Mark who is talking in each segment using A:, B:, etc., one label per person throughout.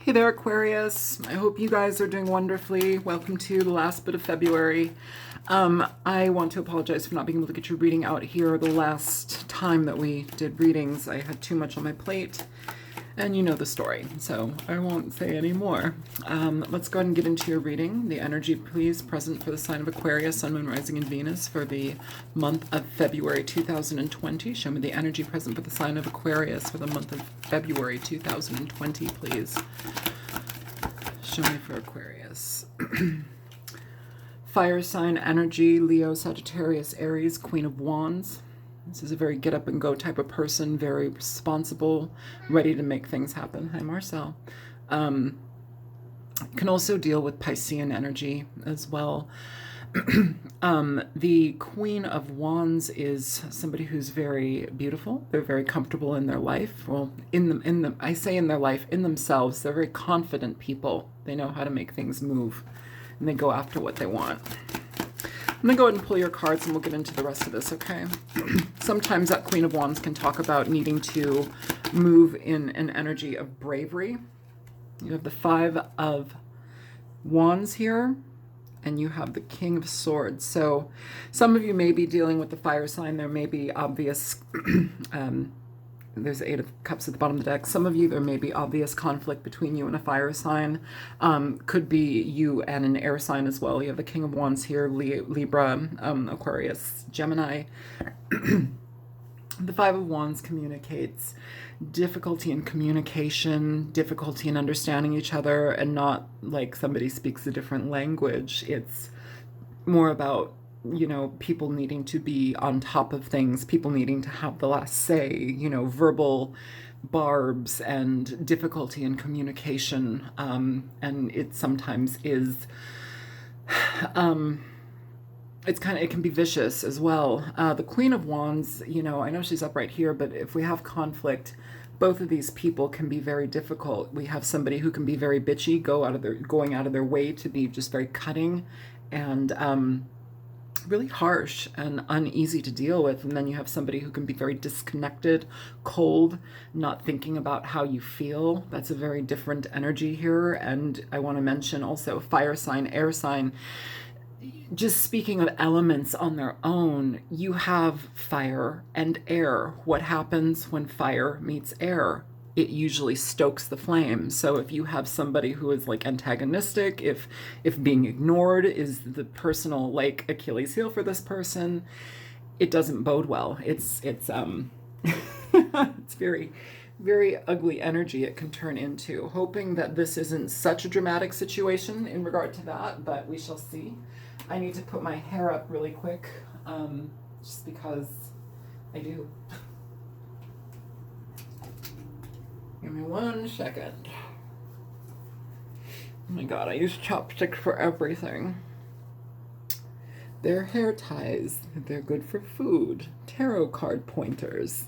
A: Hey there, Aquarius. I hope you guys are doing wonderfully. Welcome to the last bit of February. I want to apologize for not being able to get your reading out here the last time that we did readings. I had too much on my plate, and you know the story, so I won't say any more. Let's go ahead and get into your reading. The energy, please, present for the sign of Aquarius, Sun, Moon, Rising, and Venus for the month of February 2020. Show me the energy present for the sign of Aquarius for the month of February 2020, please. Show me for Aquarius. Fire sign energy, Leo, Sagittarius, Aries, Queen of Wands. This is a very get up and go type of person, very responsible, ready to make things happen. Hi, Marcel. Can also deal with Piscean energy as well. The Queen of Wands is somebody who's very beautiful. They're very comfortable in their life. Well, I say in their life, in themselves, they're very confident people. They know how to make things move, and they go after what they want. I'm going to go ahead and pull your cards, and we'll get into the rest of this, okay? Sometimes that Queen of Wands can talk about needing to move in an energy of bravery. You have the Five of Wands here, and you have the King of Swords. So some of you may be dealing with the fire sign. There may be obvious, there's Eight of Cups at the bottom of the deck. Some of you, there may be obvious conflict between you and a fire sign. Could be you and an air sign as well. You have the King of Wands here, Libra, Aquarius, Gemini. The Five of Wands communicates difficulty in communication, difficulty in understanding each other, and not like somebody speaks a different language. It's more about, you know, people needing to be on top of things, people needing to have the last say, you know, verbal barbs and difficulty in communication. And it sometimes is, it can be vicious as well. The Queen of Wands, you know, I know she's up right here, but if we have conflict, both of these people can be very difficult. We have somebody who can be very bitchy, going out of their way to be just very cutting and really harsh and uneasy to deal with. And then you have somebody who can be very disconnected, cold, not thinking about how you feel. That's a very different energy here. And I want to mention also fire sign, air sign. Just speaking of elements on their own, you have fire and air. What happens when fire meets air? It usually stokes the flame. So if you have somebody who is like antagonistic, if being ignored is the personal like Achilles heel for this person, it doesn't bode well. It's it's very, very ugly energy it can turn into. Hoping that this isn't such a dramatic situation in regard to that, but we shall see. I need to put my hair up really quick, just because I do. Give me 1 second. Oh my god, I use chopsticks for everything. They're hair ties. They're good for food. Tarot card pointers.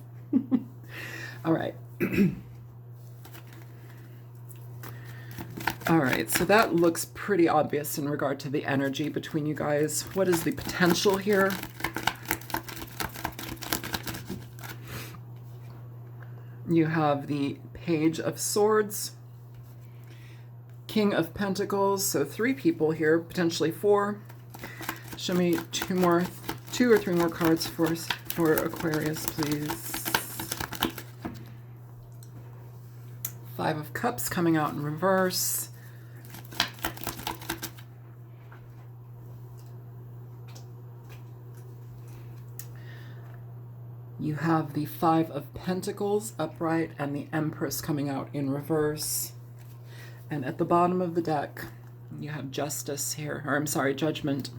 A: All right. All right, so that looks pretty obvious in regard to the energy between you guys. What is the potential here? You have the Page of Swords, King of Pentacles, so 3 people here, potentially 4. Show me 2 or 3 more cards for Aquarius, please. Five of Cups coming out in reverse. You have the Five of Pentacles upright and the Empress coming out in reverse. And at the bottom of the deck, you have Justice here, or I'm sorry, Judgment.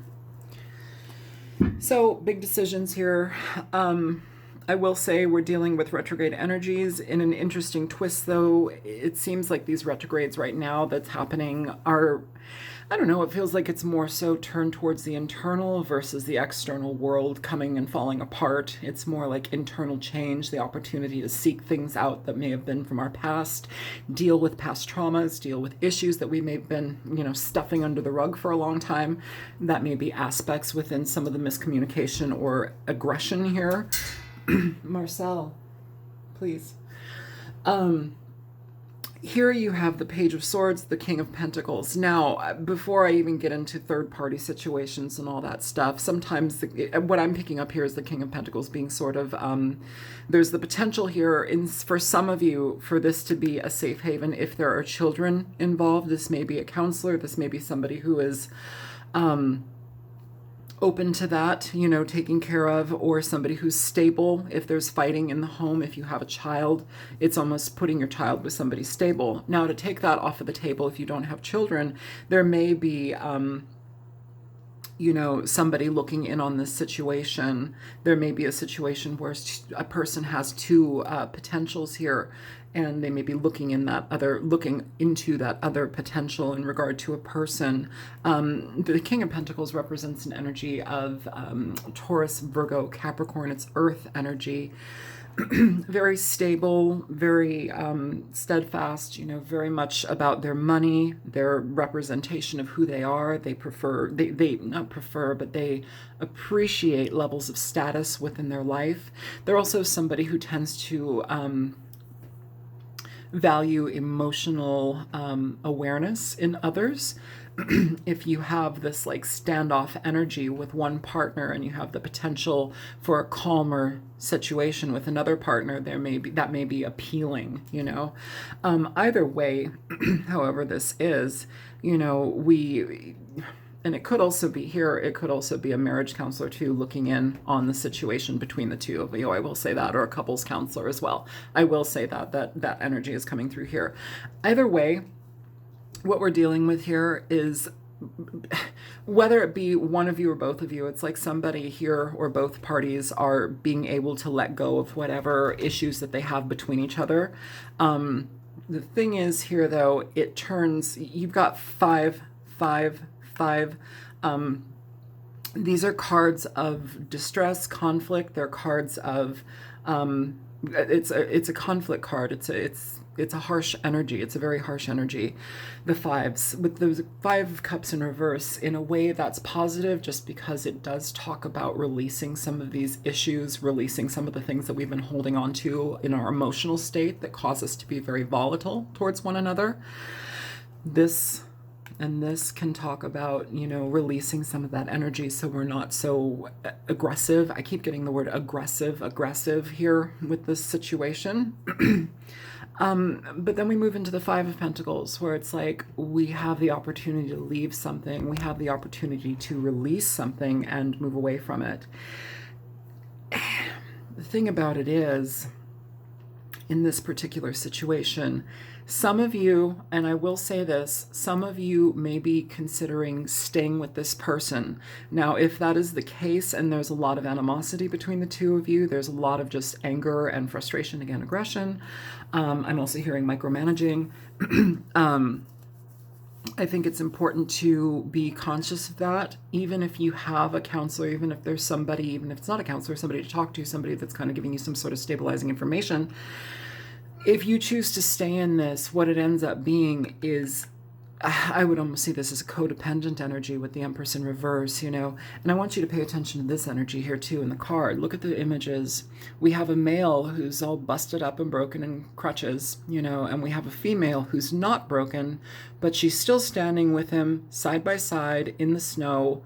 A: So, big decisions here. I will say we're dealing with retrograde energies. In an interesting twist, though, it seems like these retrogrades right now that's happening are, I don't know, it feels like it's more so turned towards the internal versus the external world coming and falling apart. It's more like internal change, the opportunity to seek things out that may have been from our past, deal with past traumas, deal with issues that we may have been, you know, stuffing under the rug for a long time. That may be aspects within some of the miscommunication or aggression here. Marcel, please. Here you have the Page of Swords, the King of Pentacles. Now, before I even get into third-party situations and all that stuff, sometimes what I'm picking up here is the King of Pentacles being sort of, there's the potential here for some of you for this to be a safe haven if there are children involved. This may be a counselor. This may be somebody who is open to that, you know, taking care of, or somebody who's stable. If there's fighting in the home, if you have a child, it's almost putting your child with somebody stable. Now, to take that off of the table, if you don't have children, there may be, you know, somebody looking in on this situation. There may be a situation where a person has two potentials here, and they may be looking into that other potential in regard to a person. The King of Pentacles represents an energy of Taurus, Virgo, Capricorn. It's earth energy. Very stable, very steadfast, you know, very much about their money, their representation of who they are. They not prefer, but they appreciate levels of status within their life. They're also somebody who tends to value emotional awareness in others. If you have this like standoff energy with one partner and you have the potential for a calmer situation with another partner, that may be appealing, you know. Either way, however this is, you know, and it could also be here, it could also be a marriage counselor too, looking in on the situation between the two of you. I will say that, or a couples counselor as well. I will say that energy is coming through here. Either way, what we're dealing with here is, whether it be one of you or both of you, it's like somebody here or both parties are being able to let go of whatever issues that they have between each other. The thing is here, though, it turns, you've got 5, 5, 5. These are cards of distress, conflict. They're cards of, it's a conflict card. It's a harsh energy. It's a very harsh energy. The fives, with those 5 of Cups in reverse, in a way that's positive, just because it does talk about releasing some of these issues, releasing some of the things that we've been holding on to in our emotional state that cause us to be very volatile towards one another. This and this can talk about, you know, releasing some of that energy so we're not so aggressive. I keep getting the word aggressive here with this situation. But then we move into the 5 of Pentacles, where it's like we have the opportunity to leave something. We have the opportunity to release something and move away from it. The thing about it is, in this particular situation, some of you, and I will say this, some of you may be considering staying with this person. Now, if that is the case and there's a lot of animosity between the two of you, there's a lot of just anger and frustration, again, aggression. I'm also hearing micromanaging. I think it's important to be conscious of that, even if you have a counselor, even if there's somebody, even if it's not a counselor, somebody to talk to, somebody that's kind of giving you some sort of stabilizing information. If you choose to stay in this, what it ends up being is, I would almost see this as a codependent energy with the Empress in reverse, you know. And I want you to pay attention to this energy here too in the card. Look at the images. We have a male who's all busted up and broken in crutches, you know, and we have a female who's not broken, but she's still standing with him side by side in the snow,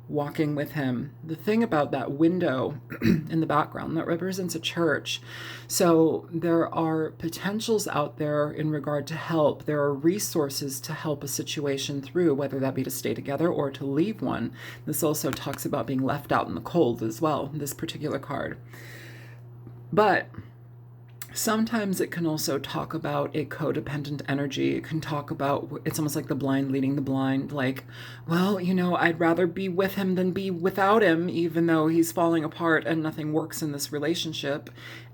A: walking with him. The thing about that window in the background, that represents a church. So there are potentials out there in regard to help. There are resources to help a situation through, whether that be to stay together or to leave one. This also talks about being left out in the cold as well, this particular card. But sometimes it can also talk about a codependent energy. It can talk about, it's almost like the blind leading the blind. Like, well, you know, I'd rather be with him than be without him, even though he's falling apart and nothing works in this relationship.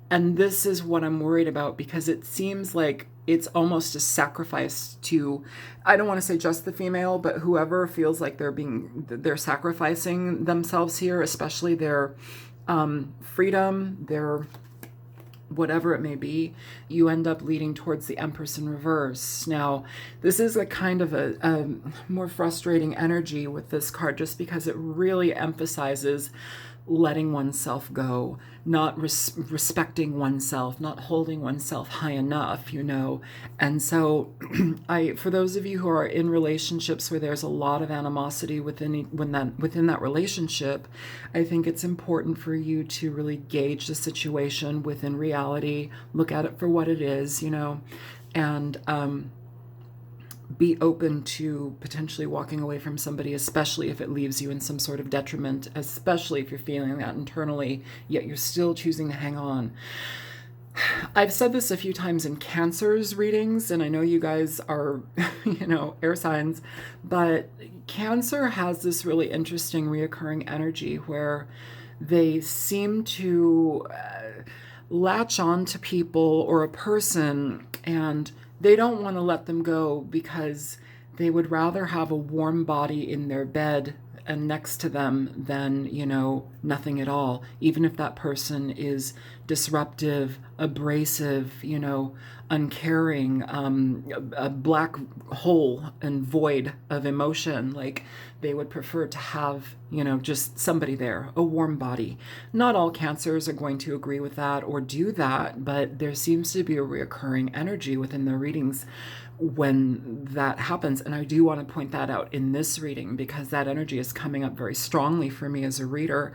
A: And this is what I'm worried about, because it seems like it's almost a sacrifice to, I don't want to say just the female, but whoever feels like they're sacrificing themselves here, especially their freedom, their whatever it may be, you end up leading towards the Empress in reverse. Now, this is a kind of a more frustrating energy with this card, just because it really emphasizes letting oneself go, not respecting oneself, not holding oneself high enough, And so for those of you who are in relationships where there's a lot of animosity within that relationship, I think it's important for you to really gauge the situation within reality, look at it for what it is, and be open to potentially walking away from somebody, especially if it leaves you in some sort of detriment, especially if you're feeling that internally, yet you're still choosing to hang on. I've said this a few times in Cancer's readings, and I know you guys are, air signs, but Cancer has this really interesting reoccurring energy where they seem to latch on to people or a person, and they don't want to let them go because they would rather have a warm body in their bed and next to them than, nothing at all. Even if that person is disruptive, abrasive, uncaring, a black hole and void of emotion, like they would prefer to have, just somebody there, a warm body. Not all Cancers are going to agree with that or do that, but there seems to be a reoccurring energy within the readings when that happens. And I do want to point that out in this reading because that energy is coming up very strongly for me as a reader.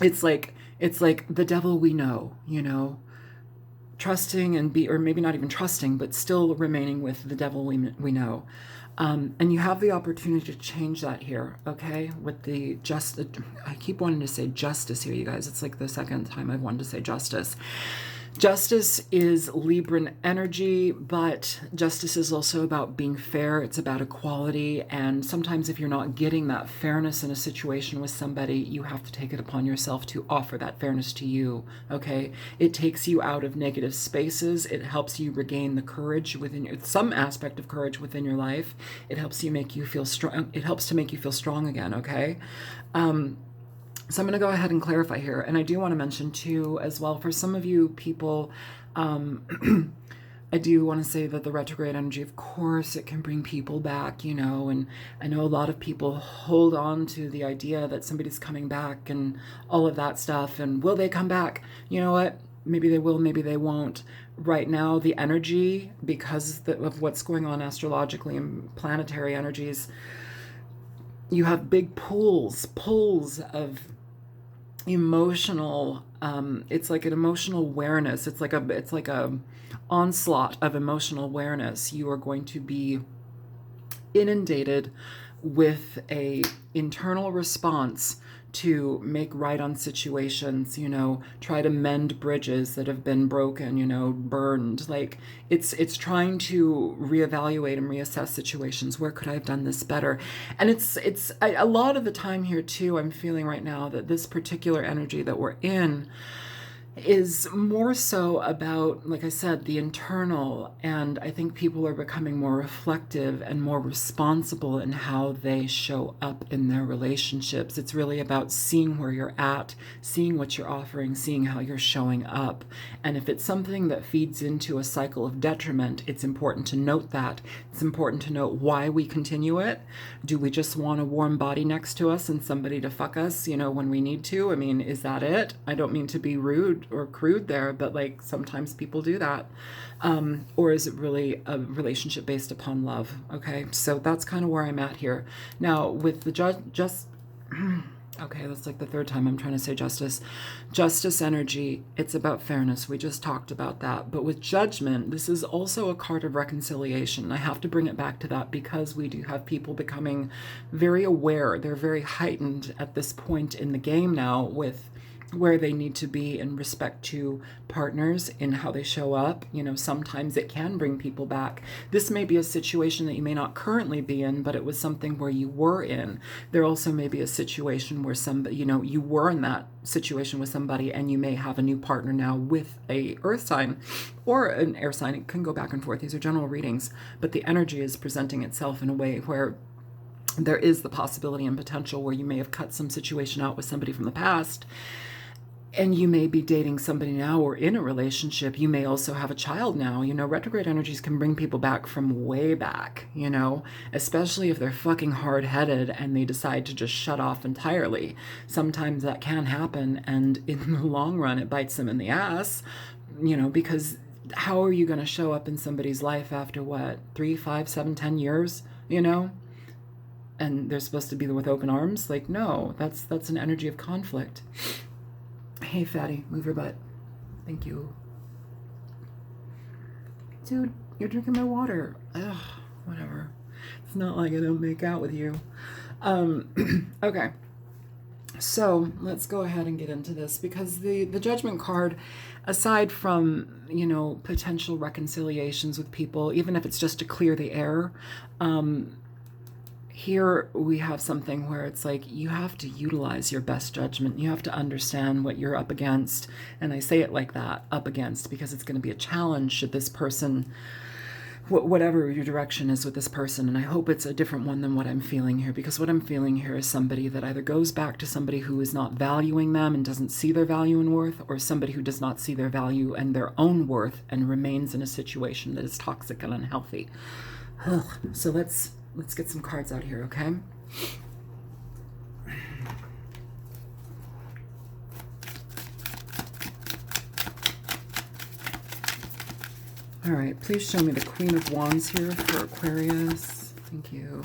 A: It's like the devil we know, trusting or maybe not even trusting, but still remaining with the devil we know. And you have the opportunity to change that here, okay? With I keep wanting to say justice here, you guys. It's like the second time I've wanted to say justice. Justice is Libran energy, but justice is also about being fair. It's about equality. And sometimes if you're not getting that fairness in a situation with somebody, you have to take it upon yourself to offer that fairness to you, okay? It takes you out of negative spaces. It helps you regain the courage some aspect of courage within your life. It helps you make you feel strong. It helps to make you feel strong again, okay? So I'm going to go ahead and clarify here. And I do want to mention too, as well, for some of you people, I do want to say that the retrograde energy, of course, it can bring people back, and I know a lot of people hold on to the idea that somebody's coming back and all of that stuff. And will they come back? You know what? Maybe they will, maybe they won't. Right now, the energy, because of what's going on astrologically and planetary energies, you have big pulls of emotional, it's like an emotional awareness. It's like a onslaught of emotional awareness. You are going to be inundated with a internal response to make right on situations, try to mend bridges that have been broken, burned. Like it's trying to reevaluate and reassess situations. Where could I have done this better? And a lot of the time here too, I'm feeling right now that this particular energy that we're in is more so about, like I said, the internal, and I think people are becoming more reflective and more responsible in how they show up in their relationships. It's really about seeing where you're at, seeing what you're offering, seeing how you're showing up. And if it's something that feeds into a cycle of detriment, it's important to note that. It's important to note why we continue it. Do we just want a warm body next to us and somebody to fuck us, when we need to? I mean, is that it? I don't mean to be rude or crude there, but like sometimes people do that. Or is it really a relationship based upon love? Okay, so that's kind of where I'm at here. Now with the okay, that's like the third time I'm trying to say justice. Justice energy, it's about fairness. We just talked about that. But with judgment, this is also a card of reconciliation. I have to bring it back to that because we do have people becoming very aware. They're very heightened at this point in the game now with where they need to be in respect to partners in how they show up. Sometimes it can bring people back. This may be a situation that you may not currently be in, but it was something where you were in. There also may be a situation where somebody, you were in that situation with somebody and you may have a new partner now with a earth sign or an air sign. It can go back and forth. These are general readings, but the energy is presenting itself in a way where there is the possibility and potential where you may have cut some situation out with somebody from the past. And you may be dating somebody now or in a relationship. You may also have a child now. You know, retrograde energies can bring people back from way back, you know, especially if they're fucking hard-headed and they decide to just shut off entirely. Sometimes that can happen, and in the long run, it bites them in the ass, you know, because how are you going to show up in somebody's life after what, 3, 5, 7, 10 years, you know? And they're supposed to be with open arms? Like, no, that's an energy of conflict. Hey, fatty, move your butt. Thank you. Dude, you're drinking my water. Ugh, whatever. It's not like I don't make out with you. Okay. So let's go ahead and get into this, because the Judgment card, aside from, you know, potential reconciliations with people, even if it's just to clear the air, here we have something where it's like you have to utilize your best judgment. You have to understand what you're up against. And I say it like that, up against, because it's going to be a challenge should this person, whatever your direction is with this person. And I hope it's a different one than what I'm feeling here, because what I'm feeling here is somebody that either goes back to somebody who is not valuing them and doesn't see their value and worth, or somebody who does not see their value and their own worth and remains in a situation that is toxic and unhealthy. Ugh. So let's get some cards out here, okay? All right, please show me the Queen of Wands here for Aquarius. Thank you.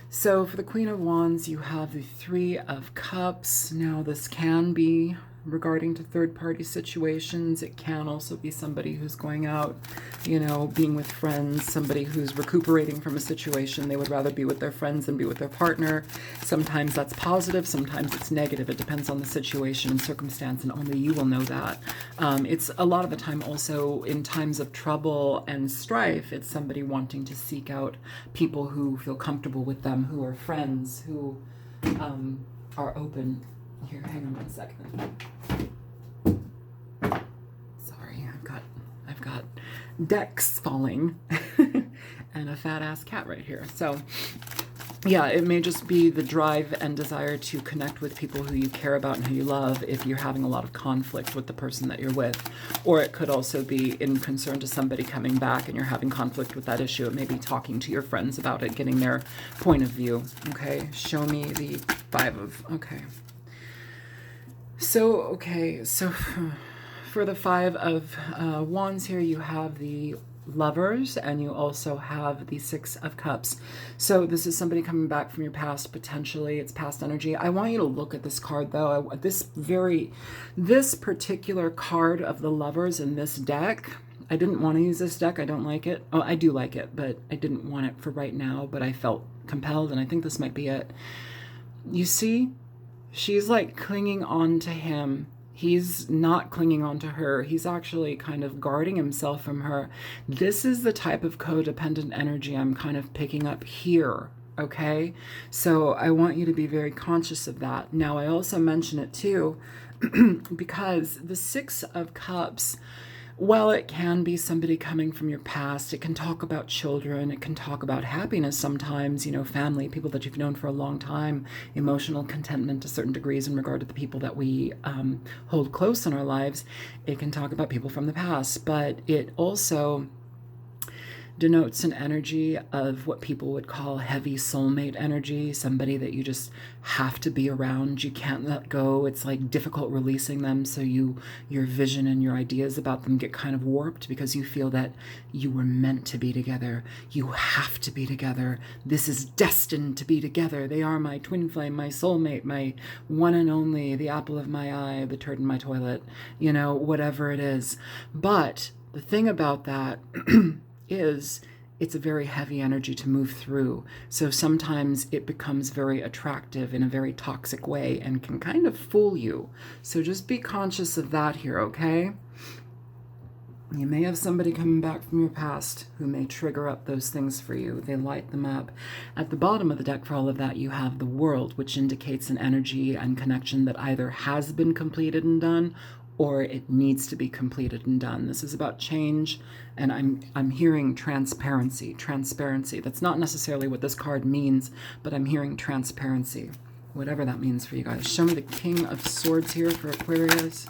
A: So for the Queen of Wands, you have the Three of Cups. Now this can be regarding to third-party situations. It can also be somebody who's going out, you know, being with friends, somebody who's recuperating from a situation. They would rather be with their friends than be with their partner. Sometimes that's positive, sometimes it's negative. It depends on the situation and circumstance, and only you will know that. It's a lot of the time also in times of trouble and strife, it's somebody wanting to seek out people who feel comfortable with them, who are friends, who are open. Here, hang on 1 second. Sorry, I've got decks falling and a fat ass cat right here. So yeah, it may just be the drive and desire to connect with people who you care about and who you love if you're having a lot of conflict with the person that you're with. Or it could also be in concern to somebody coming back and you're having conflict with that issue. It may be talking to your friends about it, getting their point of view. Okay, show me the Five of, okay. So for the Five of Wands here, you have the Lovers, and you also have the Six of Cups. So this is somebody coming back from your past, potentially. It's past energy. I want you to look at this card, though. This particular card of the Lovers in this deck, I didn't want to use this deck. I don't like it. Oh, I do like it, but I didn't want it for right now, but I felt compelled, and I think this might be it. You see? She's like clinging on to him. He's not clinging on to her. He's actually kind of guarding himself from her. This is the type of codependent energy I'm kind of picking up here, okay? So I want you to be very conscious of that. Now, I also mention it too because the Six of Cups, well, it can be somebody coming from your past. It can talk about children. It can talk about happiness sometimes, you know, family, people that you've known for a long time, emotional contentment to certain degrees in regard to the people that we hold close in our lives. It can talk about people from the past, but it also denotes an energy of what people would call heavy soulmate energy, somebody that you just have to be around. You can't let go. It's like difficult releasing them, so your vision and your ideas about them get kind of warped because you feel that you were meant to be together. You have to be together. This is destined to be together. They are my twin flame, my soulmate, my one and only, the apple of my eye, the turd in my toilet, you know, whatever it is. But the thing about that is it's a very heavy energy to move through. So sometimes it becomes very attractive in a very toxic way and can kind of fool you. So just be conscious of that here, okay? You may have somebody coming back from your past who may trigger up those things for you. They light them up. At the bottom of the deck for all of that, you have the World, which indicates an energy and connection that either has been completed and done or it needs to be completed and done. This is about change, and I'm hearing transparency. Transparency. That's not necessarily what this card means, but I'm hearing transparency. whatever that means for you guys. Show me the King of Swords here for Aquarius.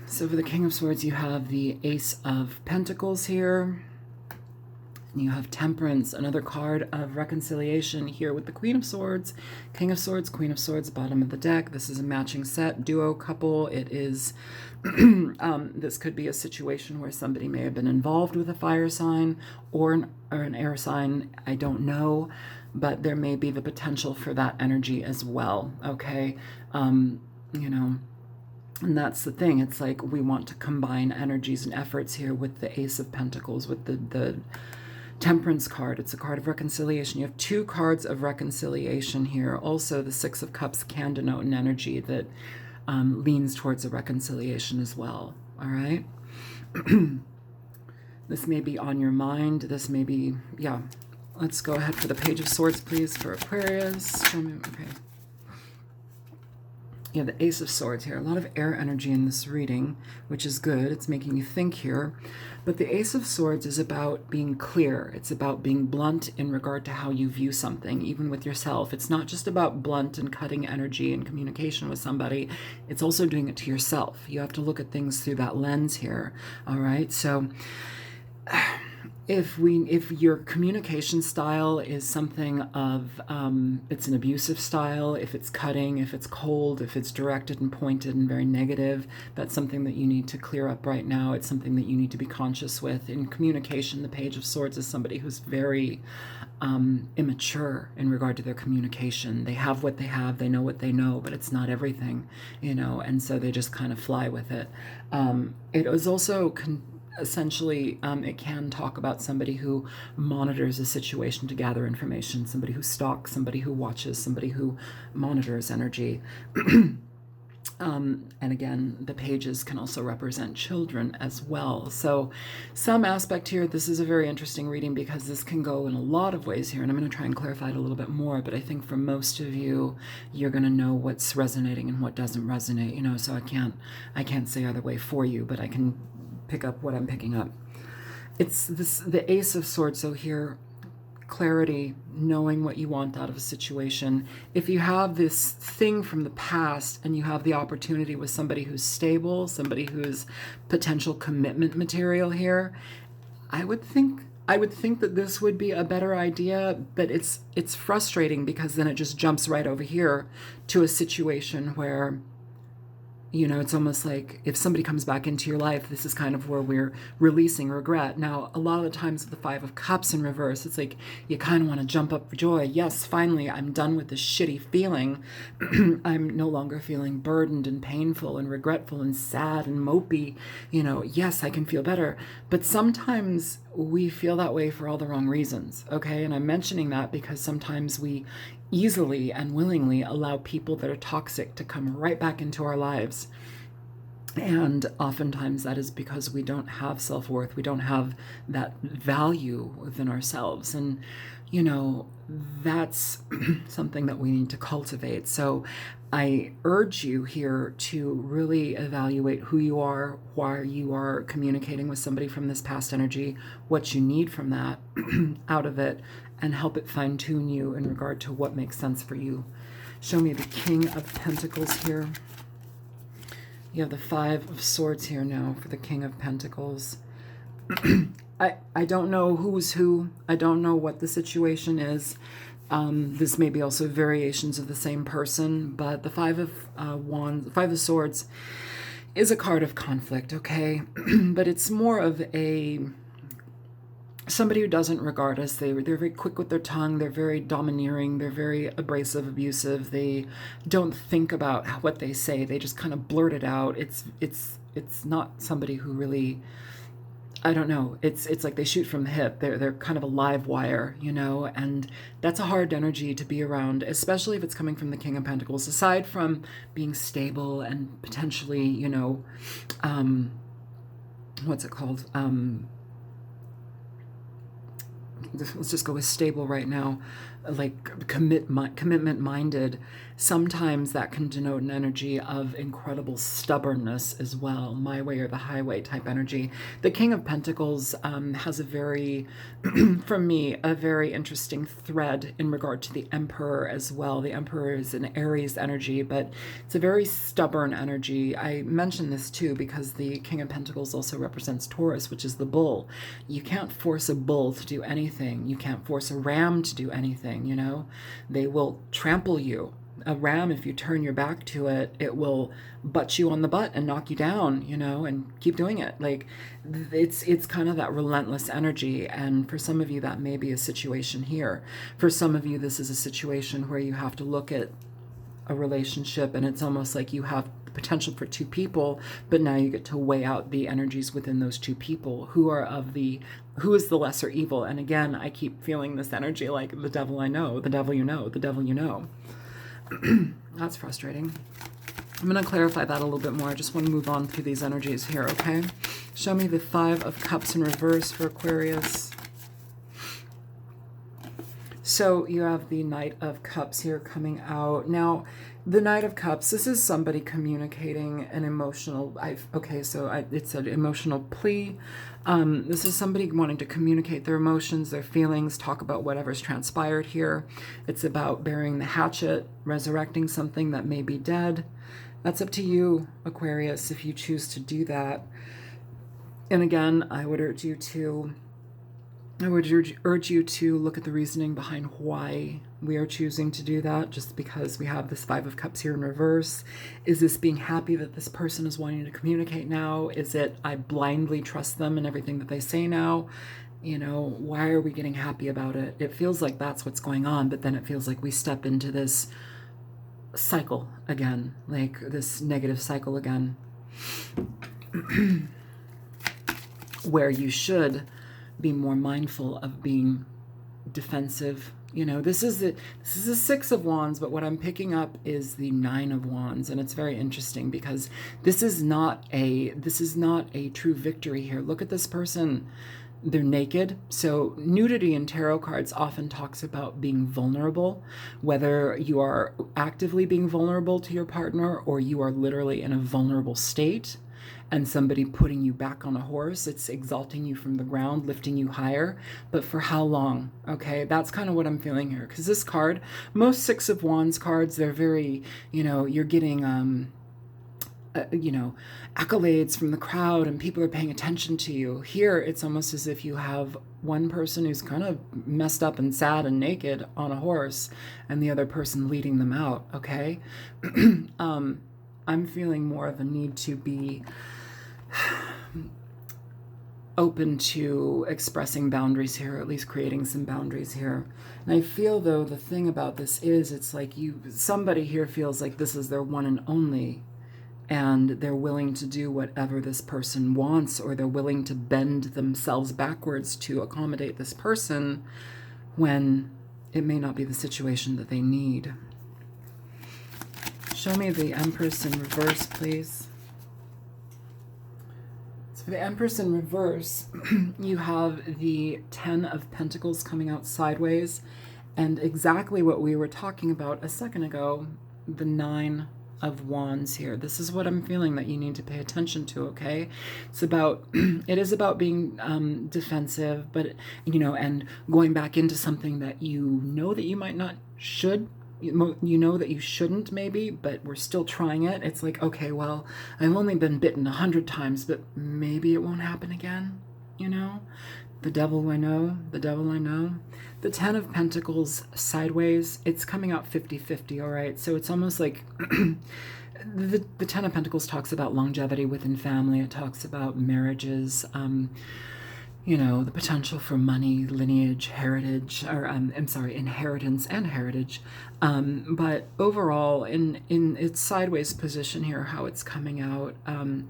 A: So for the King of Swords, you have the Ace of Pentacles here. You have Temperance, another card of reconciliation here with the Queen of Swords, King of Swords, Queen of Swords, bottom of the deck. This is a matching set, duo, couple. It is, this could be a situation where somebody may have been involved with a fire sign or an air sign. I don't know, but there may be the potential for that energy as well, okay? You know, and that's the thing. It's like we want to combine energies and efforts here with the Ace of Pentacles, with the Temperance card. It's a card of reconciliation. You have two cards of reconciliation here. Also, the Six of Cups can denote an energy that leans towards a reconciliation as well. All right? This may be on your mind. This may be, yeah. Let's go ahead for the Page of Swords, please, for Aquarius. Show me, okay. Yeah, the Ace of Swords here. A lot of air energy in this reading, which is good. It's making you think here. But the Ace of Swords is about being clear. It's about being blunt in regard to how you view something, even with yourself. It's not just about blunt and cutting energy and communication with somebody. It's also doing it to yourself. You have to look at things through that lens here. All right? So if your communication style is something of, it's an abusive style, if it's cutting, if it's cold, if it's directed and pointed and very negative, that's something that you need to clear up right now. It's something that you need to be conscious with. In communication, the Page of Swords is somebody who's very immature in regard to their communication. They have what they have, they know what they know, but it's not everything, you know, and so they just kind of fly with it. It is also essentially, it can talk about somebody who monitors a situation to gather information, somebody who stalks, somebody who watches, somebody who monitors energy. And again, the pages can also represent children as well. So some aspect here, this is a very interesting reading because this can go in a lot of ways here, and I'm going to try and clarify it a little bit more, but I think for most of you, you're going to know what's resonating and what doesn't resonate, you know, so I can't say either way for you, but I can pick up what I'm picking up. It's the Ace of Swords. So here, clarity, knowing what you want out of a situation. If you have this thing from the past and you have the opportunity with somebody who's stable, somebody who's potential commitment material here, I would think that this would be a better idea, but it's frustrating because then it just jumps right over here to a situation where, you know, it's almost like if somebody comes back into your life, this is kind of where we're releasing regret. Now, a lot of the times with the Five of Cups in reverse, it's like you kind of want to jump up for joy. Yes, finally, I'm done with this shitty feeling. I'm no longer feeling burdened and painful and regretful and sad and mopey. You know, yes, I can feel better. But sometimes we feel that way for all the wrong reasons, okay? And I'm mentioning that because sometimes we easily and willingly allow people that are toxic to come right back into our lives. And oftentimes that is because we don't have self-worth. We don't have that value within ourselves. And, you know, that's something that we need to cultivate. So I urge you here to really evaluate who you are, why you are communicating with somebody from this past energy, what you need from that out of it, and help it fine-tune you in regard to what makes sense for you. Show me the King of Pentacles here. You have the Five of Swords here now for the King of Pentacles. I don't know who's who. I don't know what the situation is. This may be also variations of the same person, but the Five of Swords is a card of conflict, okay? But it's more of somebody who doesn't regard us. They're very quick with their tongue. They're very domineering. They're very abrasive, abusive. They don't think about what they say. They just kind of blurt it out. It's not somebody who really, I don't know. It's like they shoot from the hip. They're kind of a live wire, you know, and that's a hard energy to be around, especially if it's coming from the King of Pentacles. Aside from being stable and potentially, you know, what's it called? let's just go with stable right now, like commitment minded, sometimes that can denote an energy of incredible stubbornness as well, my way or the highway type energy. The King of Pentacles has a very, for me, a very interesting thread in regard to the Emperor as well. The Emperor is an Aries energy, but it's a very stubborn energy. I mention this too because the King of Pentacles also represents Taurus, which is the bull. You can't force a bull to do anything. You can't force a ram to do anything, you know? They will trample you. A ram, if you turn your back to it, it will butt you on the butt and knock you down, you know, and keep doing it. Like, it's kind of that relentless energy. And for some of you, that may be a situation here. For some of you, this is a situation where you have to look at a relationship and it's almost like you have the potential for two people, but now you get to weigh out the energies within those two people. Who is the lesser evil? And again, I keep feeling this energy like the devil I know, the devil you know, the devil you know. That's frustrating. I'm going to clarify that a little bit more. I just want to move on through these energies here, okay? Show me the 5 of Cups in reverse for Aquarius. So you have the Knight of Cups here coming out. Now, the Knight of Cups, this is somebody communicating an emotional, it said emotional plea. This is somebody wanting to communicate their emotions, their feelings, talk about whatever's transpired here. It's about burying the hatchet, resurrecting something that may be dead. That's up to you, Aquarius, if you choose to do that. And again, I would urge you to look at the reasoning behind why we are choosing to do that, just because we have this 5 of Cups here in reverse. Is this being happy that this person is wanting to communicate now? Is it I blindly trust them and everything that they say now? You know, why are we getting happy about it? It feels like that's what's going on, but then it feels like we step into this cycle again, like this negative cycle again, where you should be more mindful of being defensive. You know, this is the 6 of Wands, but what I'm picking up is the 9 of Wands, and it's very interesting because this is not a true victory here. Look at this person. They're naked. So nudity in tarot cards often talks about being vulnerable, whether you are actively being vulnerable to your partner or you are literally in a vulnerable state. And somebody putting you back on a horse, it's exalting you from the ground, lifting you higher. But for how long? Okay, that's kind of what I'm feeling here. Because this card, most 6 of Wands cards, they're very, you know, you're getting, you know, accolades from the crowd and people are paying attention to you. Here, it's almost as if you have one person who's kind of messed up and sad and naked on a horse and the other person leading them out, okay? I'm feeling more of a need to be open to expressing boundaries here, or at least creating some boundaries here. And I feel, though, the thing about this is it's like somebody here feels like this is their one and only, and they're willing to do whatever this person wants, or they're willing to bend themselves backwards to accommodate this person when it may not be the situation that they need. Show me the Empress in reverse, please. So for the Empress in reverse, you have the 10 of Pentacles coming out sideways, and exactly what we were talking about a second ago, the 9 of Wands here. This is what I'm feeling that you need to pay attention to, okay? It's about, it is about being defensive, but, you know, and going back into something that you know that you might not should, you know that you shouldn't maybe, but we're still trying it. It's like, okay, well, I've only been bitten 100 times, but maybe it won't happen again, you know? The devil I know, the devil I know. The 10 of Pentacles sideways, it's coming out 50-50, all right? So it's almost like the 10 of Pentacles talks about longevity within family. It talks about marriages, you know, the potential for money, lineage, heritage, or I'm sorry, inheritance and heritage. But overall, in its sideways position here, how it's coming out, I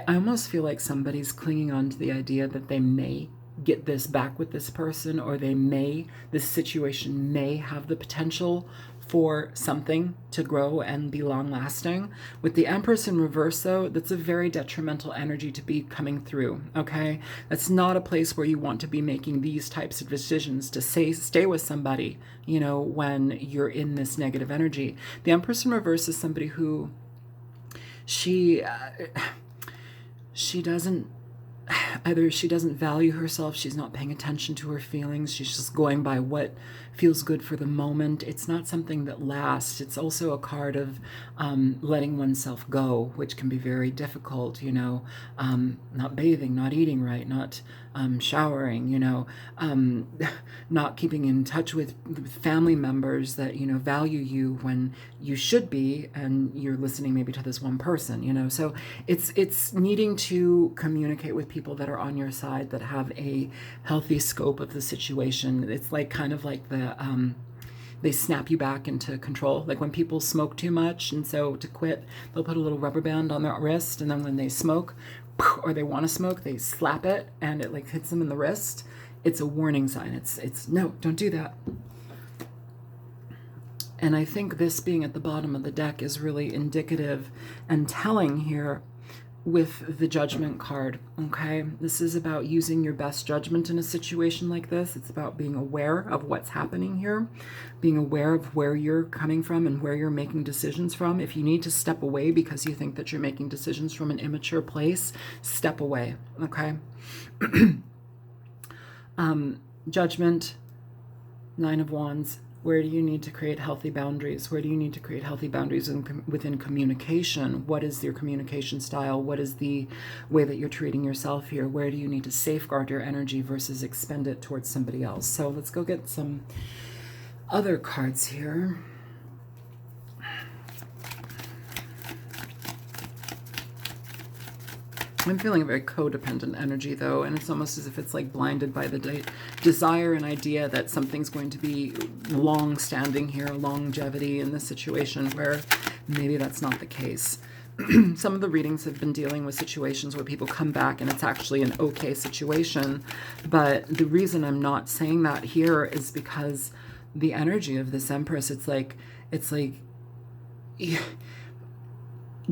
A: almost feel like somebody's clinging on to the idea that they may get this back with this person, or this situation may have the potential for something to grow and be long lasting. With the Empress in reverse, though, that's a very detrimental energy to be coming through, okay? That's not a place where you want to be making these types of decisions to stay with somebody, you know, when you're in this negative energy. The Empress in reverse is somebody who she doesn't, either she doesn't value herself, she's not paying attention to her feelings, she's just going by what feels good for the moment. It's not something that lasts. It's also a card of letting oneself go, which can be very difficult, you know, not bathing, not eating right, not showering, you know, not keeping in touch with family members that, you know, value you when you should be, and you're listening maybe to this one person, you know. So it's needing to communicate with people that are on your side, that have a healthy scope of the situation. It's like kind of like they snap you back into control. Like when people smoke too much, and so to quit, they'll put a little rubber band on their wrist, and then when they smoke, or they want to smoke, they slap it, and it like hits them in the wrist. It's a warning sign. It's no, don't do that. And I think this being at the bottom of the deck is really indicative and telling here with the Judgment card, okay? This is about using your best judgment in a situation like this. It's about being aware of what's happening here, being aware of where you're coming from and where you're making decisions from. If you need to step away because you think that you're making decisions from an immature place, step away, okay? Judgment, Nine of Wands. Where do you need to create healthy boundaries? Where do you need to create healthy boundaries within communication? What is your communication style? What is the way that you're treating yourself here? Where do you need to safeguard your energy versus expend it towards somebody else? So let's go get some other cards here. I'm feeling a very codependent energy, though, and it's almost as if it's like blinded by the desire and idea that something's going to be long-standing here, longevity in this situation, where maybe that's not the case. Some of the readings have been dealing with situations where people come back and it's actually an okay situation, but the reason I'm not saying that here is because the energy of this Empress, it's like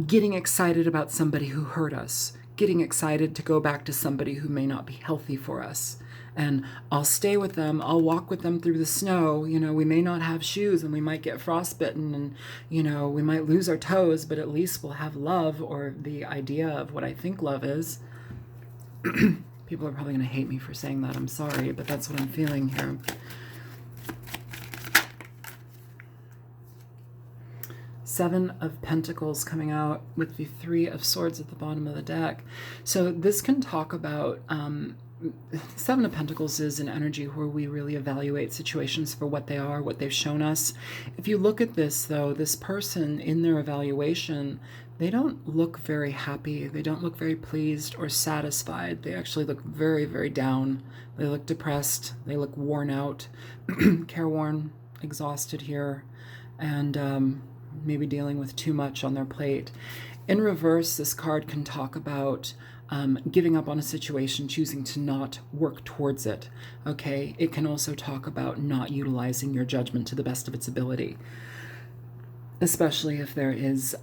A: getting excited about somebody who hurt us, getting excited to go back to somebody who may not be healthy for us. And I'll stay with them, I'll walk with them through the snow, you know, we may not have shoes and we might get frostbitten and, you know, we might lose our toes, but at least we'll have love, or the idea of what I think love is. People are probably going to hate me for saying that, I'm sorry, but that's what I'm feeling here. Seven of Pentacles coming out with the Three of Swords at the bottom of the deck. So this can talk about, Seven of Pentacles is an energy where we really evaluate situations for what they are, what they've shown us. If you look at this, though, this person in their evaluation, they don't look very happy. They don't look very pleased or satisfied. They actually look very, very down. They look depressed. They look worn out, careworn, exhausted here, and maybe dealing with too much on their plate. In reverse, this card can talk about giving up on a situation, choosing to not work towards it, okay? It can also talk about not utilizing your judgment to the best of its ability, especially if there is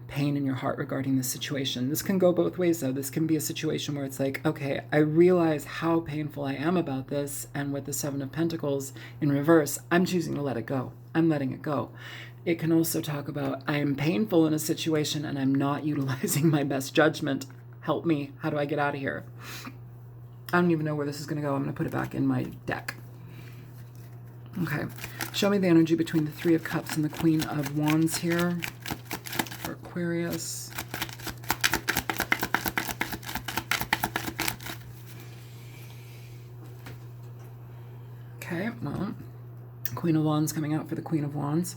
A: pain in your heart regarding this situation. This can go both ways, though. This can be a situation where it's like, okay, I realize how painful I am about this, and with the Seven of Pentacles in reverse, I'm choosing to let it go. I'm letting it go. It can also talk about, I am painful in a situation and I'm not utilizing my best judgment. Help me. How do I get out of here? I don't even know where this is going to go. I'm going to put it back in my deck. Okay. Show me the energy between the Three of Cups and the Queen of Wands here for Aquarius. Okay, well, Queen of Wands coming out for the Queen of Wands.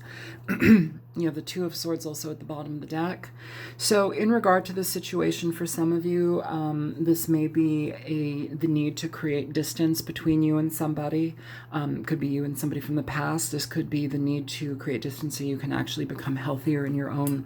A: You have the Two of Swords also at the bottom of the deck. So in regard to this situation, for some of you, this may be the need to create distance between you and somebody. Could be you and somebody from the past. This could be the need to create distance so you can actually become healthier in your own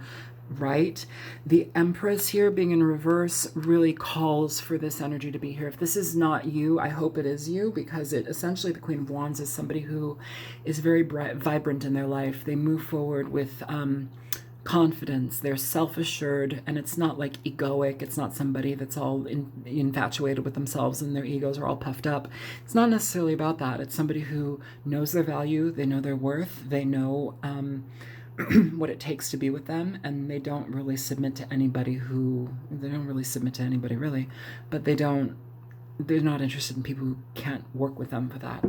A: right? The Empress here being in reverse really calls for this energy to be here. If this is not you, I hope it is you, because it essentially, the Queen of Wands is somebody who is very bright, vibrant in their life. They move forward with confidence. They're self-assured, and it's not like egoic. It's not somebody that's all infatuated with themselves and their egos are all puffed up. It's not necessarily about that. It's somebody who knows their value. They know their worth. They know what it takes to be with them, and they don't really submit to anybody really, but they're not interested in people who can't work with them for that.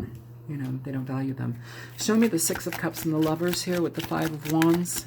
A: You know, they don't value them. Show me the Six of Cups and the Lovers here with the Five of Wands.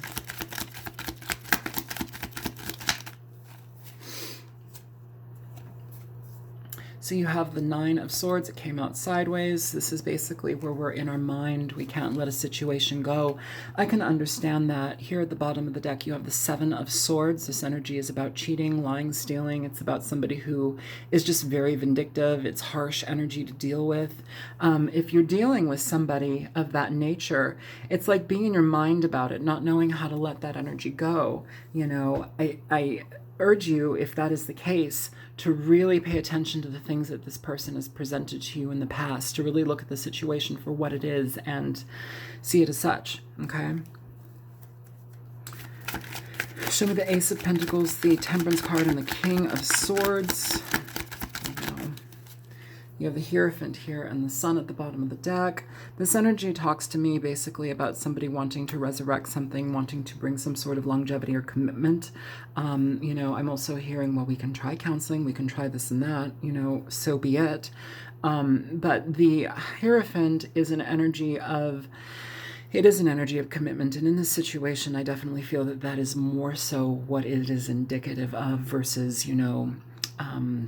A: So you have the Nine of Swords. It came out sideways. This is basically where we're in our mind. We can't let a situation go. I can understand that. Here at the bottom of the deck, you have the Seven of Swords. This energy is about cheating, lying, stealing. It's about somebody who is just very vindictive. It's harsh energy to deal with. If you're dealing with somebody of that nature, it's like being in your mind about it, not knowing how to let that energy go. You know, I urge you, if that is the case, to really pay attention to the things that this person has presented to you in the past, to really look at the situation for what it is and see it as such, okay? Show me the Ace of Pentacles, the Temperance card, and the King of Swords. You have the Hierophant here and the Sun at the bottom of the deck. This energy talks to me basically about somebody wanting to resurrect something, wanting to bring some sort of longevity or commitment. You know, I'm also hearing, well, we can try counseling, we can try this and that, you know, so be it. But the Hierophant is an energy of, it is an energy of commitment. And in this situation, I definitely feel that that is more so what it is indicative of versus, you know,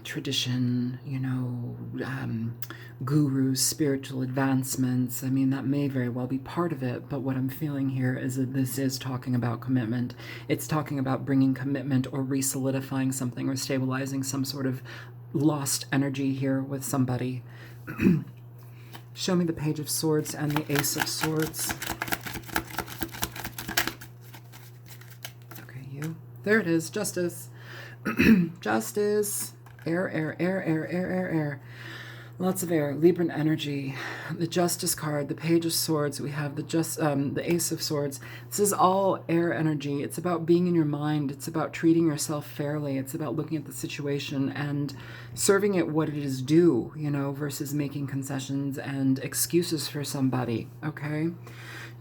A: tradition, you know, gurus, spiritual advancements. I mean, that may very well be part of it, but what I'm feeling here is that this is talking about commitment. It's talking about bringing commitment or re-solidifying something or stabilizing some sort of lost energy here with somebody. Show me the Page of Swords and the Ace of Swords. Okay, you. There it is, Justice. Justice. Air. Lots of air. Libran energy. The Justice card, the Page of Swords. We have the Ace of Swords. This is all air energy. It's about being in your mind. It's about treating yourself fairly. It's about looking at the situation and serving it what it is due, you know, versus making concessions and excuses for somebody, okay?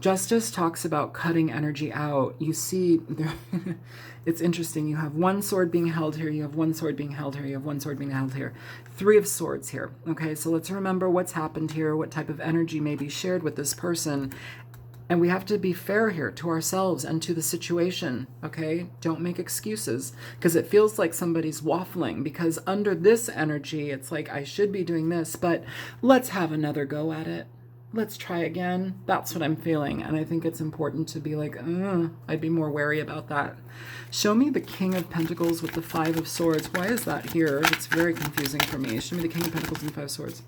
A: Justice talks about cutting energy out. You see, it's interesting. You have one sword being held here. You have one sword being held here. You have one sword being held here. Three of Swords here. Okay, so let's remember what's happened here, what type of energy may be shared with this person. And we have to be fair here to ourselves and to the situation, okay? Don't make excuses, because it feels like somebody's waffling, because under this energy, it's like, I should be doing this, but let's have another go at it. Let's try again. That's what I'm feeling. And I think it's important to be like, I'd be more wary about that. Show me the King of Pentacles with the Five of Swords. Why is that here? It's very confusing for me. Show me the King of Pentacles and the Five of Swords.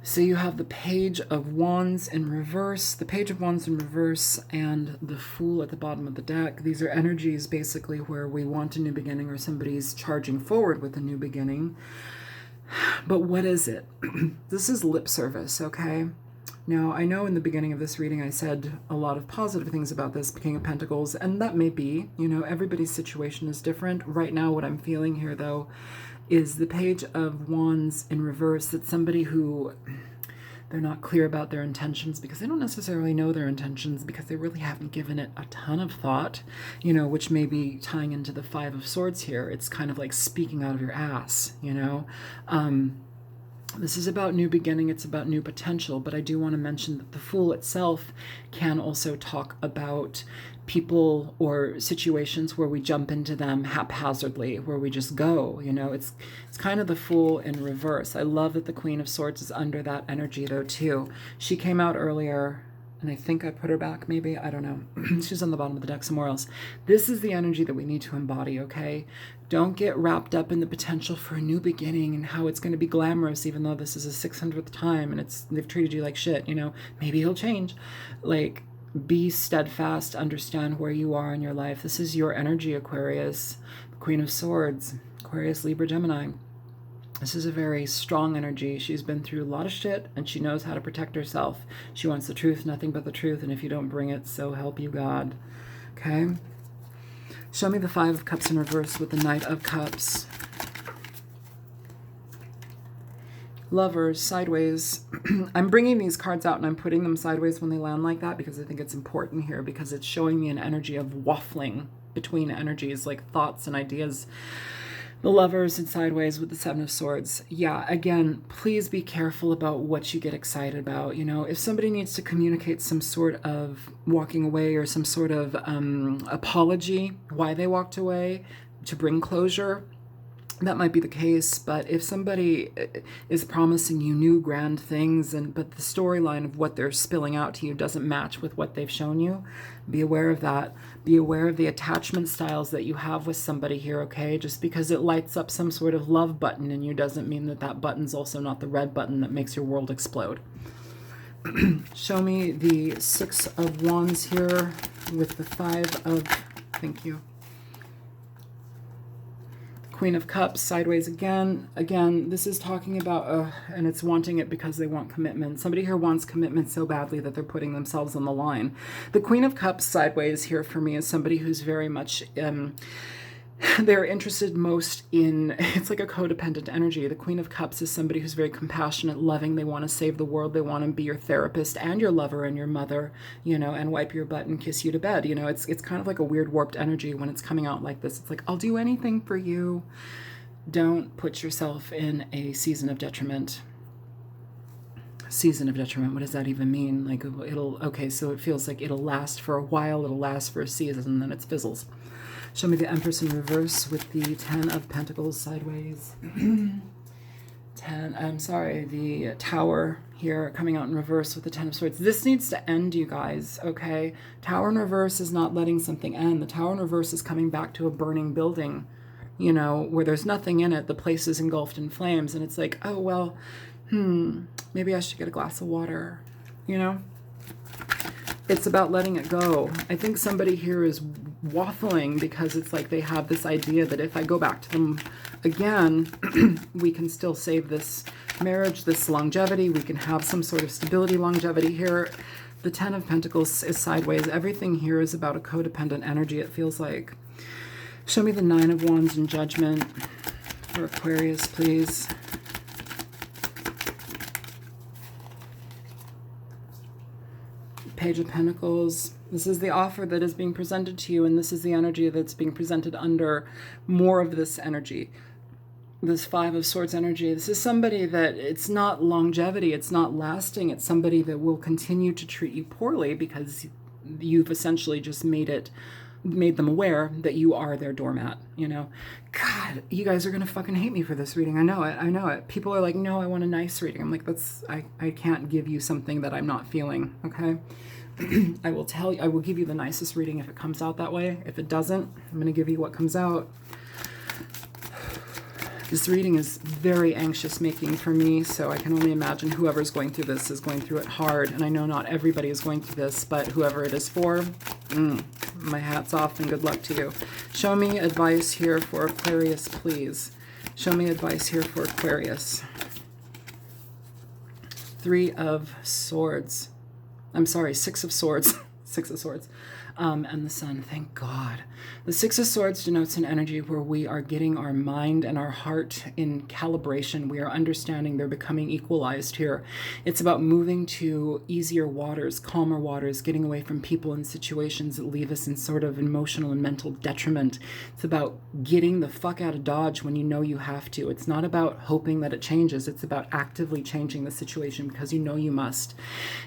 A: So you have the Page of Wands in reverse, the Page of Wands in reverse, and the Fool at the bottom of the deck. These are energies basically where we want a new beginning, or somebody's charging forward with a new beginning. But what is it? This is lip service, okay? Now, I know in the beginning of this reading I said a lot of positive things about this King of Pentacles, and that may be, you know, everybody's situation is different. Right now, what I'm feeling here, though, is the Page of Wands in reverse. It's somebody who, they're not clear about their intentions because they don't necessarily know their intentions because they really haven't given it a ton of thought, you know, which may be tying into the Five of Swords here. It's kind of like speaking out of your ass, you know. This is about new beginning. It's about new potential. But I do want to mention that the Fool itself can also talk about people or situations where we jump into them haphazardly, where we just go, you know. It's kind of the Fool in reverse. I love that the Queen of Swords is under that energy though too. She came out earlier, and I think I put her back, maybe, I don't know. She's on the bottom of the deck somewhere else. This is the energy that we need to embody, okay? Don't get wrapped up in the potential for a new beginning and how it's going to be glamorous, even though this is a 600th time and they've treated you like shit, you know. Maybe he'll change. Like, Be steadfast, understand where you are in your life. This is your energy, Aquarius. The Queen of Swords, Aquarius, Libra, Gemini. This is a very strong energy. She's been through a lot of shit and she knows how to protect herself. She wants the truth, nothing but the truth. And if you don't bring it, so help you God. Okay. Show me the Five of Cups in reverse with the Knight of Cups. Lovers, sideways. I'm bringing these cards out and I'm putting them sideways when they land like that because I think it's important here because it's showing me an energy of waffling between energies, like thoughts and ideas. The Lovers and sideways with the Seven of Swords. Yeah, again, please be careful about what you get excited about. You know, if somebody needs to communicate some sort of walking away or some sort of apology, why they walked away, to bring closure, that might be the case. But if somebody is promising you new grand things, but the storyline of what they're spilling out to you doesn't match with what they've shown you, be aware of that. Be aware of the attachment styles that you have with somebody here, okay? Just because it lights up some sort of love button in you doesn't mean that that button's also not the red button that makes your world explode. Show me the Six of Wands here with the Five of... Thank you. Queen of Cups, sideways again. Again, this is talking about, and it's wanting it because they want commitment. Somebody here wants commitment so badly that they're putting themselves on the line. The Queen of Cups sideways here for me is somebody who's very much, they're interested most in, it's like a codependent energy. The Queen of Cups is somebody who's very compassionate, loving. They want to save the world. They want to be your therapist and your lover and your mother, you know, and wipe your butt and kiss you to bed. You know, it's kind of like a weird warped energy when it's coming out like this. It's like, I'll do anything for you. Don't put yourself in a season of detriment. Season of detriment, what does that even mean? Like okay, so it feels like it'll last for a while, it'll last for a season, and then it fizzles. Show me the Empress in reverse with the Ten of Pentacles sideways. The Tower here coming out in reverse with the Ten of Swords. This needs to end, you guys, okay? Tower in reverse is not letting something end. The Tower in reverse is coming back to a burning building, you know, where there's nothing in it. The place is engulfed in flames, and it's like, oh, well, maybe I should get a glass of water, you know? It's about letting it go. I think somebody here is waffling because it's like they have this idea that if I go back to them again, we can still save this marriage, this longevity. We can have some sort of stability, longevity here. The Ten of Pentacles is sideways. Everything here is about a codependent energy, it feels like. Show me the Nine of Wands in Judgment for Aquarius, please. Page of Pentacles. This is the offer that is being presented to you, and this is the energy that's being presented under more of this energy. This Five of Swords energy. This is somebody that it's not longevity, it's not lasting, it's somebody that will continue to treat you poorly because you've essentially just made them aware that you are their doormat, you know? God, you guys are gonna fucking hate me for this reading. I know it. People are like, no, I want a nice reading. I'm like, I can't give you something that I'm not feeling, okay? I will give you the nicest reading if it comes out that way. If it doesn't, I'm gonna give you what comes out. This reading is very anxious making for me, so I can only imagine whoever's going through this is going through it hard. And I know not everybody is going through this, but whoever it is for, my hat's off and good luck to you. Show me advice here for Aquarius, please. Show me advice here for Aquarius. Three of Swords. I'm sorry, Six of Swords. Six of Swords. And the Sun, thank God. The Six of Swords denotes an energy where we are getting our mind and our heart in calibration. We are understanding they're becoming equalized here. It's about moving to easier waters, calmer waters, getting away from people and situations that leave us in sort of emotional and mental detriment. It's about getting the fuck out of Dodge when you know you have to. It's not about hoping that it changes. It's about actively changing the situation because you know you must.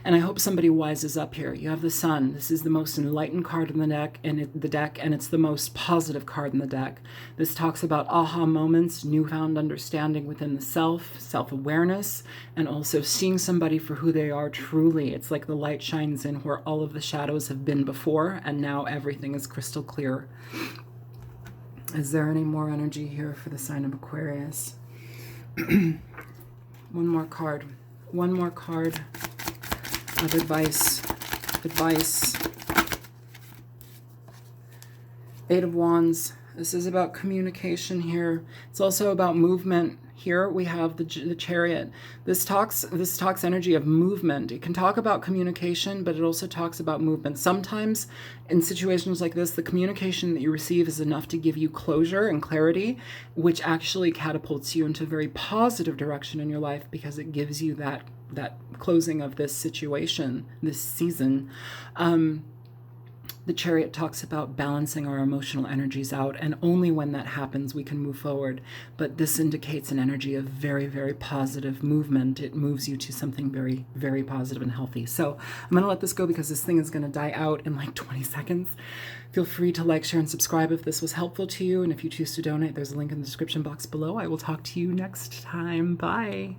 A: And I hope somebody wises up here. You have the Sun. This is the most enlightened card in the deck, and it's the most positive card in the deck. This talks about aha moments, newfound understanding within the self-awareness, and also seeing somebody for who they are truly. It's like the light shines in where all of the shadows have been before, and now everything is crystal clear. Is there any more energy here for the sign of Aquarius? One more card. One more card of advice advice. Eight of Wands. This is about communication here. It's also about movement. Here we have the Chariot. This talks energy of movement. It can talk about communication, but it also talks about movement. Sometimes in situations like this, the communication that you receive is enough to give you closure and clarity, which actually catapults you into a very positive direction in your life because it gives you that closing of this situation, this season. The Chariot talks about balancing our emotional energies out, and only when that happens we can move forward. But this indicates an energy of very, very positive movement. It moves you to something very, very positive and healthy. So I'm going to let this go because this thing is going to die out in like 20 seconds. Feel free to like, share, and subscribe if this was helpful to you. And if you choose to donate, there's a link in the description box below. I will talk to you next time. Bye.